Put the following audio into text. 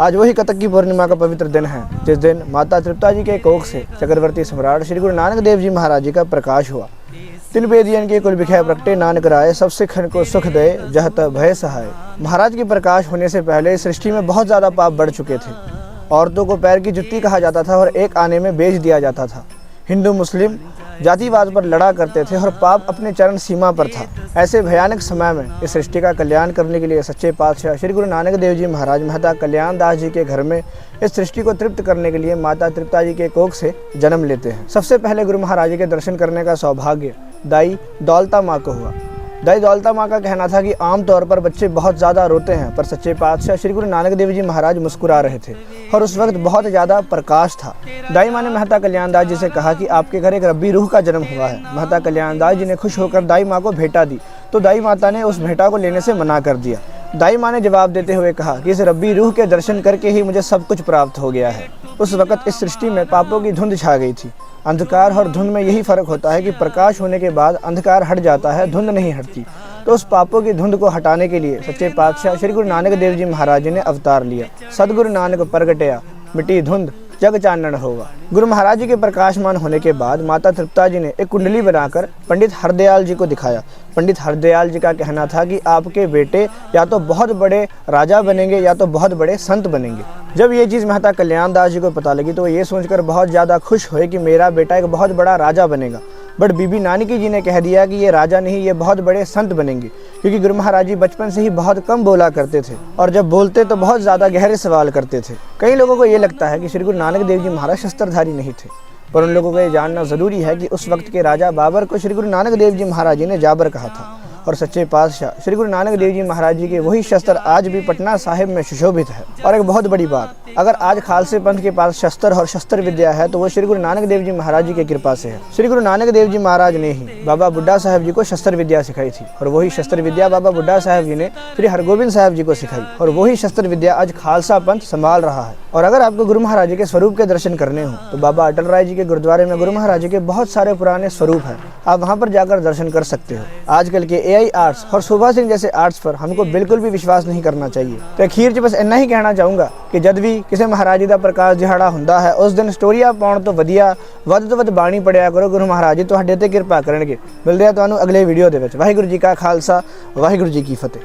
आज वही कतक की पूर्णिमा का पवित्र दिन है जिस दिन माता तृप्ता जी के कोख से चक्रवर्ती सम्राट श्री गुरु नानक देव जी महाराज जी का प्रकाश हुआ। तिन बेदियन के कुल बिखे प्रगटे नानक राय, सब सिखन को सुख दे जहत भय सहाय। महाराज के प्रकाश होने से पहले सृष्टि में बहुत ज़्यादा पाप बढ़ चुके थे। औरतों को पैर की जुत्ती कहा जाता था और एक आने में बेच दिया जाता था। हिंदू मुस्लिम जातिवाद पर लड़ा करते थे और पाप अपने चरण सीमा पर था। ऐसे भयानक समय में इस सृष्टि का कल्याण करने के लिए सच्चे पातशाह श्री गुरु नानक देव जी महाराज मेहता कल्याण दास जी के घर में इस सृष्टि को तृप्त करने के लिए माता तृप्ता जी के कोख से जन्म लेते हैं। सबसे पहले गुरु महाराज जी के दर्शन करने का सौभाग्य दाई दौलता माँ को हुआ। दाई दौलता माँ का कहना था कि आमतौर पर बच्चे बहुत ज़्यादा रोते हैं, पर सच्चे पातशाह श्री गुरु नानक देव जी महाराज मुस्कुरा रहे थे और उस वक्त बहुत ज़्यादा प्रकाश था। दाई माँ ने मेहता कल्याण दास जी से कहा कि आपके घर एक रब्बी रूह का जन्म हुआ है। मेहता कल्याण दास जी ने खुश होकर दाई माँ को भेंटा दी तो दाई माता ने उस भेंटा को लेने से मना कर दिया। दाई माँ ने जवाब देते हुए कहा कि इस रब्बी रूह के दर्शन करके ही मुझे सब कुछ प्राप्त हो गया है। उस वक़्त इस सृष्टि में पापों की धुंध छा गई थी। अंधकार और धुंध में यही फ़र्क होता है कि प्रकाश होने के बाद अंधकार हट जाता है, धुंध नहीं हटती। तो उस पापों की धुंध को हटाने के लिए सच्चे पातशाह श्री गुरु नानक देव जी महाराज जी ने अवतार लिया। सदगुरु नानक प्रगटया मिटी धुंध जग चानन होगा। गुरु महाराज जी के प्रकाशमान होने के बाद माता तृप्ता जी ने एक कुंडली बनाकर पंडित हरदयाल जी को दिखाया। पंडित हरदयाल जी का कहना था कि आपके बेटे या तो बहुत बड़े राजा बनेंगे या तो बहुत बड़े संत बनेंगे। जब ये चीज़ मेहता कल्याण दास जी को पता लगी तो ये सोचकर बहुत ज़्यादा खुश हुए कि मेरा बेटा एक बहुत बड़ा राजा बनेगा। बट बीबी नानकी जी ने कह दिया कि ये राजा नहीं, ये बहुत बड़े संत बनेंगे, क्योंकि गुरु महाराज जी बचपन से ही बहुत कम बोला करते थे और जब बोलते तो बहुत ज़्यादा गहरे सवाल करते थे। कई लोगों को ये लगता है कि श्री गुरु नानक देव जी महाराज शस्त्रधारी नहीं थे, पर उन लोगों को ये जानना ज़रूरी है कि उस वक्त के राजा बाबर को श्री गुरु नानक देव जी महाराज जी ने जाबर कहा था और सच्चे पातशाह श्री गुरु नानक देव जी महाराज जी के वही शस्त्र आज भी पटना साहिब में सुशोभित है। और एक बहुत बड़ी बात, अगर आज खालसे पंथ के पास शस्त्र और शस्त्र विद्या है तो वो श्री गुरु नानक देव जी महाराज जी की कृपा से है। श्री गुरु नानक देव जी महाराज ने ही बाबा बुड्ढा साहब जी को शस्त्र विद्या सिखाई थी और वही शस्त्र विद्या बाबा बुड्ढा साहब जी ने श्री हरगोबिंद साहब जी को सिखाई और वही शस्त्र विद्या आज खालसा पंथ संभाल रहा है। और अगर आपको गुरु महाराज जी के स्वरूप के दर्शन करने हो तो बाबा अटल राय जी के गुरुद्वारे में गुरु महाराज जी के बहुत सारे पुराने स्वरूप हैं, आप वहाँ पर जाकर दर्शन कर सकते हो। आजकल के AI आर्ट्स और शोभा सिंह जैसे आर्ट्स पर हमको बिल्कुल भी विश्वास नहीं करना चाहिए। तो अखीर च बस इन्ना ही कहना चाहूँगा कि जब भी किसी महाराज जी का प्रकाश दिहाड़ा हुंदा है उस दिन स्टोरियां पाउण तो वधिया वध तो वध बाणी पढ़िया करो। गुरु महाराज जी तुहाडे ते किरपा करनगे। मिलदे आ तुहानूं अगले वीडियो दे विच। वाहिगुरू जी का खालसा, वाहिगुरू जी की फतेह।